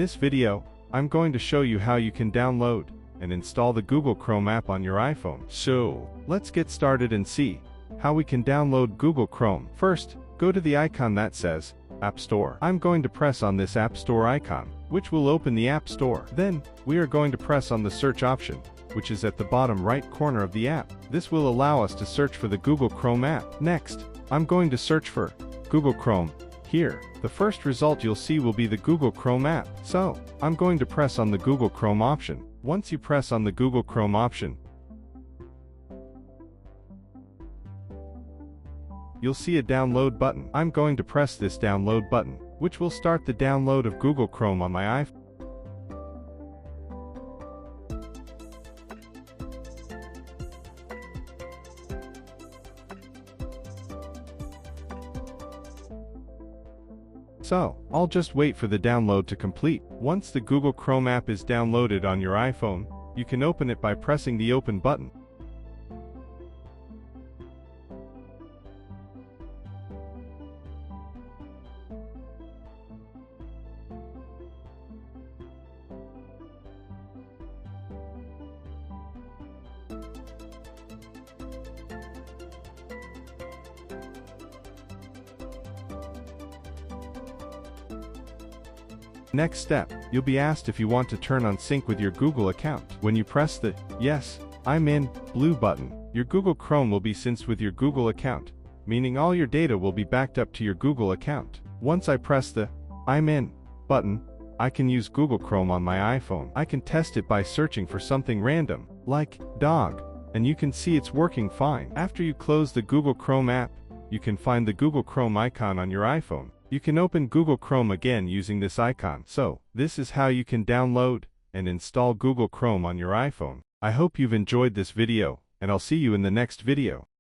this video, I'm going to show you how you can download and install the Google Chrome app on your iPhone. So, let's get started and see how we can download Google Chrome. First, go to the icon that says App Store. I'm going to press on this App Store icon, which will open the App Store. Then, we are going to press on the search option, which is at the bottom right corner of the app. This will allow us to search for the Google Chrome app. Next, I'm going to search for Google Chrome. Here, the first result you'll see will be the Google Chrome app. So, I'm going to press on the Google Chrome option. Once you press on the Google Chrome option, you'll see a download button. I'm going to press this download button, which will start the download of Google Chrome on my iPhone. So, I'll just wait for the download to complete. Once the Google Chrome app is downloaded on your iPhone, you can open it by pressing the Open button. Next step, you'll be asked if you want to turn on sync with your Google account. When you press the Yes, I'm in blue button, your Google Chrome will be synced with your Google account, meaning all your data will be backed up to your Google account. Once I press the I'm in button, I can use Google Chrome on my iPhone. I can test it by searching for something random, like dog, and you can see it's working fine. After you close the Google Chrome app, you can find the Google Chrome icon on your iPhone. You can open Google Chrome again using this icon. So, this is how you can download and install Google Chrome on your iPhone. I hope you've enjoyed this video, and I'll see you in the next video.